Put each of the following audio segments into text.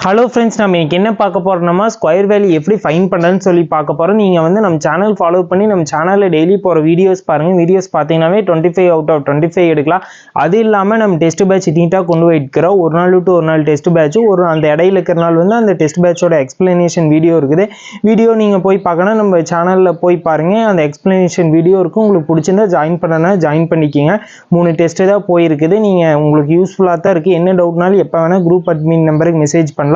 Hello friends, நம்ம இன்னைக்கு என்ன பார்க்க போகிறோம்னா ஸ்கொயர் வேல்யூ எப்படி ஃபைன் பண்ணுறதுன்னு சொல்லி பார்க்க போகிறோம். நீங்கள் வந்து நம்ம சேனல் ஃபாலோ பண்ணி நம்ம சேனலில் டெய்லி போகிற வீடியோஸ் பாருங்கள். வீடியோஸ் பார்த்தீங்கன்னாவே 25 அவுட் ஆஃப் 25 எடுக்கலாம். அது இல்லாமல் நம்ம டெஸ்ட் பேட்ச் நீட்டாக கொண்டு போயிட்டுக்கிறோம். ஒரு நாள் விட்டு ஒரு நாள் டெஸ்ட் பேட்ச், அந்த இடையில இருக்கிற நாள் வந்து அந்த டெஸ்ட் பேட்சோட எக்ஸ்பிளனேஷன் வீடியோ இருக்குது. வீடியோ நீங்கள் போய் பார்க்கணும், நம்ம சேனலில் போய் பாருங்கள். அந்த எக்ஸ்பிளனேஷன் வீடியோ இருக்கும். உங்களுக்கு பிடிச்சிருந்தா ஜாயின் பண்ணனா ஜாயின் பண்ணிக்கிங்க. 3 டெஸ்ட்டு தான் போயிருக்குது. நீங்கள் உங்களுக்கு யூஸ்ஃபுல்லாக தான் இருக்குது. என்ன டவுட்னாலும் எப்போ வேணால் குரூப் அட்மின் நம்பருக்கு மெசேஜ் பண்ணலாம்.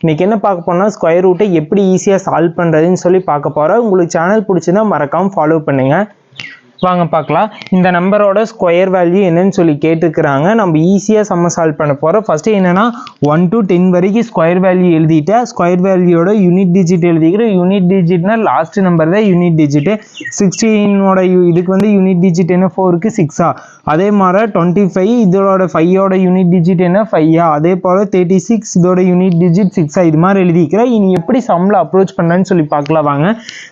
இன்னைக்கு என்ன பார்க்க போறோம்னா ஸ்கொயர் ரூட்டை எப்படி ஈஸியா சால்வ் பண்றதுன்னு சொல்லி பார்க்க போறோம். உங்களுக்கு சேனல் பிடிச்சிருந்தா மறக்காம ஃபாலோ பண்ணுங்க. வாங்க பார்க்கலாம். இந்த நம்பரோட ஸ்கொயர் வேல்யூ என்னன்னு சொல்லி கேட்டுக்கிறாங்க. நம்ம ஈஸியாக சம்ம சால்வ் பண்ண போகிறோம். ஃபஸ்ட்டு என்னென்னா 1 to 10 வரைக்கும் ஸ்கொயர் வேல்யூ எழுதிட்டு ஸ்கொயர் வேல்யூட யூனிட் டிஜிட் எழுதிக்கிறேன். யூனிட் டிஜிட்னா லாஸ்ட் நம்பர் தான் யூனிட் டிஜிட்டு. 16ஓட இதுக்கு வந்து யூனிட் டிஜிட் என்ன 4க்கு 6ஆ. அதே மாதிரி 25 இதோட 5ஓட யூனிட் டிஜிட் என்ன 5ஆ. அதே போல் 36 இதோட யூனிட் டிஜிட் 6ஆ. இது மாதிரி எழுதிக்கிறேன். இனி எப்படி சம்மில் அப்ரோச் பண்ணலான்னு சொல்லி பார்க்கலாம் வாங்க.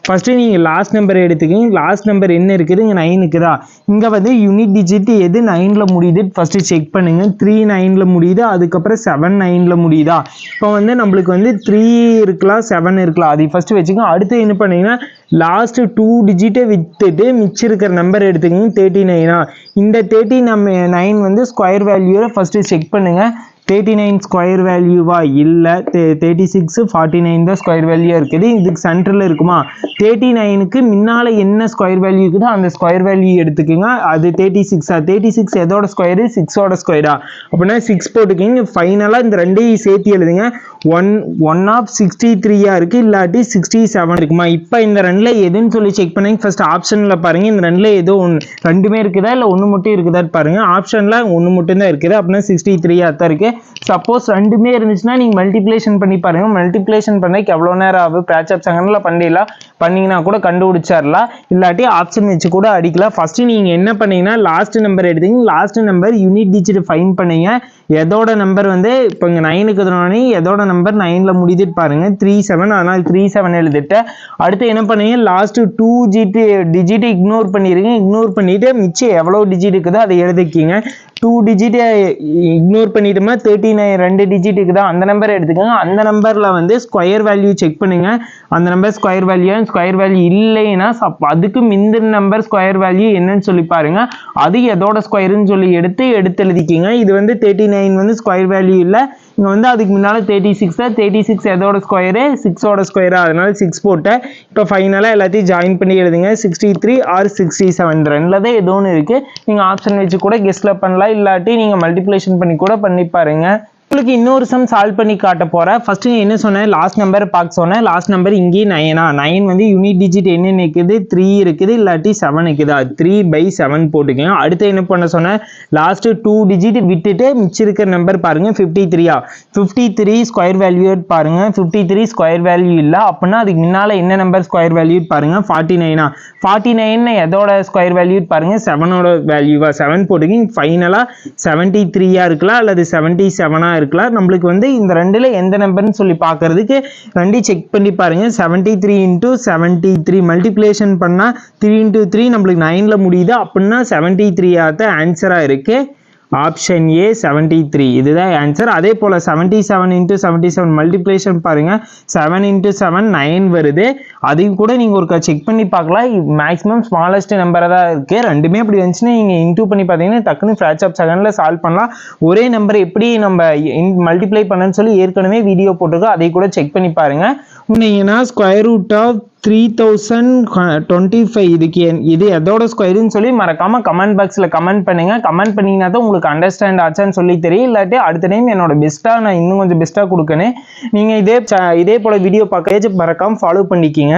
ஃபஸ்ட்டு நீங்கள் லாஸ்ட் நம்பர் எடுத்துக்கிங்க. லாஸ்ட் நம்பர் என்ன இருக்குது? 9 இருக்குதா. இங்க வந்து யூனிட் டிஜிட் எது 9ல முடியுது ஃபர்ஸ்ட் செக் பண்ணுங்க. 3 9ல முடியுது, அதுக்கப்புறம் 7 9ல முடியுதா. இப்போ வந்து நம்மளுக்கு வந்து 3 இருக்கலாம் 7 இருக்கலாம், அதை ஃபர்ஸ்ட் வச்சுக்கோங்க. அடுத்து என்ன பண்ணீங்கன்னா லாஸ்ட் 2 டிஜிட்டை வித்துட்டு மிச்சம் இருக்கிற நம்பர் எடுத்துக்கோங்க. 39ஆ. இந்த 39 வந்து ஸ்கொயர் வேல்யூ ஃபர்ஸ்ட் செக் பண்ணுங்க. 39 ஸ்கொயர் வேல்யூவா இல்லை, 36 49 தான் ஸ்கொயர் வேல்யூ இருக்குது. இதுக்கு சென்டரில் இருக்குமா. 39க்கு முன்னால் என்ன ஸ்கொயர் வேல்யூ இருக்குதோ அந்த ஸ்கொயர் வேல்யூ எடுத்துக்கோங்க. அது 36ஆ. 36 எதோட ஸ்கொயரு 6ஓட ஸ்கொயரா. அப்படின்னா 6 போட்டுக்கிங்க. ஃபைனலாக இந்த ரெண்டையும் சேர்த்து எழுதுங்க. 1 of 63ஆ இருக்குது, இல்லாட்டி 67 இருக்குமா. இப்போ இந்த ரெண்டில் எதுன்னு சொல்லி செக் பண்ணுங்க. ஃபர்ஸ்ட் ஆப்ஷனில் பாருங்கள். இந்த ரெண்டில் ஏதோ ரெண்டுமே இருக்குதா இல்லை ஒன்று மட்டும் இருக்குதான்னு பாருங்கள். ஆப்ஷனில் ஒன்று மட்டும் தான் இருக்குது. அப்படின்னா 63ஆ தான் இருக்குது. சப்போஸ் ரெண்டுமே இருந்துச்சுன்னா நீங்கள் மல்டிப்ளேஷன் பண்ணி பாருங்க. மல்டிப்ளேஷன் பண்ணக்கு எவ்வளோ நேரம் ஆகும்? பேட்ச் செகண்டில் பண்ணீங்கன்னா கூட கண்டுபிடிச்சிடலாம். இல்லாட்டி ஆப்ஷன் வச்சு கூட அடிக்கலாம். ஃபர்ஸ்ட் நீங்கள் என்ன பண்ணீங்கன்னா லாஸ்ட் நம்பர் எடுத்தீங்க. Last number unit digit fine பண்ணீங்க. எதோட நம்பர் வந்து இப்போ இங்கே 9க்கு எதோட நம்பர் 9ல முடிதுட்டு பாருங்க. 37. அதனால் 37 எழுதிட்டு அடுத்து என்ன பண்ணீங்க, லாஸ்ட் 2 டிஜிட் இக்னோர் பண்ணிடுங்க. இக்னோர் பண்ணிட்டு மிச்சம் எவ்வளோ டிஜிட் இருக்குதோ அதை எழுதிக்கிங்க. 2 டிஜிட்டை இக்னோர் பண்ணிட்டோம்னா 39 2 டிஜிட் இருக்குதா, அந்த நம்பரை எடுத்துக்கோங்க. அந்த நம்பரில் வந்து ஸ்கொயர் வேல்யூ செக் பண்ணுங்க. அந்த நம்பர் ஸ்கொயர் வேல்யூ இல்லைன்னா அதுக்கு முந்தின நம்பர் ஸ்கொயர் வேல்யூ என்னன்னு சொல்லி பாருங்க. அது எதோட ஸ்கொயர்னு சொல்லி எடுத்து எழுதிக்கிங்க. இது வந்து 39 வந்து ஸ்கொயர் வேல்யூ இல்லை. இங்கே வந்து அதுக்கு முன்னால் 36 தான். 36 எதோட ஸ்கொயரு 6ஓட ஸ்கொயரா. அதனால 6 போட்டேன். இப்போ ஃபைனலாக எல்லாத்தையும் ஜாயின் பண்ணி எழுதுங்க. 63 ஆர் 67 ரெண்டில் தான் ஏதோ ஒன்று இருக்குது. நீங்கள் ஆப்ஷன் வச்சு கூட கெஸ்ட்டில் பண்ணலாம். இல்லாட்டி நீங்கள் மல்டிப்ளேஷன் பண்ணி கூட பண்ணி பாருங்க. உங்களுக்கு இன்னொரு சம் சால்வ் பண்ணி காட்ட போறேன். ஃபர்ஸ்ட் என்ன சொன்னேன், லாஸ்ட் நம்பர் பார்க்க சொன்னேன். லாஸ்ட் நம்பர் இங்கே 9ஆ. 9 வந்து யூனிட் டிஜிட் என்ன இருக்குது 3 இருக்குது, இல்லாட்டி 7 இருக்குதா. 3/7 போட்டுக்கோங்க. அடுத்து என்ன பண்ண சொன்னேன், லாஸ்ட் 2 டிஜிட் விட்டுட்டு மிச்சம் இருக்கிற நம்பர் பாருங்க. 53ஆ. 53 ஸ்கொயர் வேல்யூ பாருங்க. 53 ஸ்கொயர் வேல்யூ இல்லை. அப்படின்னா அதுக்கு முன்னால என்ன நம்பர் ஸ்கொயர் வேல்யூ பாருங்க. 49ஆ. 49 எதோட ஸ்கொயர் வேல்யூ பாருங்க. 7ஓட வேல்யூவா. 7 போட்டுக்கோங்க. ஃபைனலா 73ஆ இருக்கலாம் அல்லது 77ஆ இருக்கலாம். நம்மளுக்கு வந்து இந்த ரெண்டுல எந்த நம்பர்னு சொல்லி பார்க்கிறதுக்கு ரெண்டையும் செக் பண்ணி பாருங்க. 73 into 73 மல்டிப்ளேஷன் பண்ணா 3 into 3 நம்மளுக்கு 9ல முடியுது. அப்படின்னா 73 தான் ஆன்சரா இருக்கு. ஆப்ஷன் ஏ 73 இதுதான் ஆன்சர். அதே போல் 77 into 77 மல்டிப்ளேஷன் பாருங்க. 7 into 7 9 வருது. அதையும் கூட நீங்கள் ஒரு செக் பண்ணி பார்க்கலாம். மேக்ஸிமம் ஸ்மாலஸ்ட் நம்பராக தான் இருக்குது. ரெண்டுமே அப்படி வந்துச்சுன்னா நீங்கள் இன்டூ பண்ணி பார்த்தீங்கன்னா டக்குன்னு ஃப்ராக்ஷன் ஆஃப் செகண்டில் சால்வ் பண்ணலாம். ஒரே நம்பர் எப்படி நம்ம மல்டிப்ளை பண்ணணும்னு சொல்லி ஏற்கனவே வீடியோ போட்டிருக்கோம். அதை கூட செக் பண்ணி பாருங்கள். உன்னீங்கன்னா ஸ்கொயர் ரூட் ஆஃப் 3025 இதுக்கு இது எதோட ஸ்கொயர்னு சொல்லி மறக்காம கமெண்ட் பாக்ஸில் கமெண்ட் பண்ணுங்க. கமெண்ட் பண்ணீங்கன்னா தான் உங்களுக்கு அண்டர்ஸ்டாண்ட் ஆச்சான்னு சொல்லி தெரியும். இல்லாட்டி அடுத்த டைம் என்னோட பெஸ்ட்டாக நான் இன்னும் கொஞ்சம் பெஸ்ட்டாக கொடுக்கணும். நீங்கள் இதே போல வீடியோ பார்க்க மறக்காம ஃபாலோ பண்ணிக்கிங்க.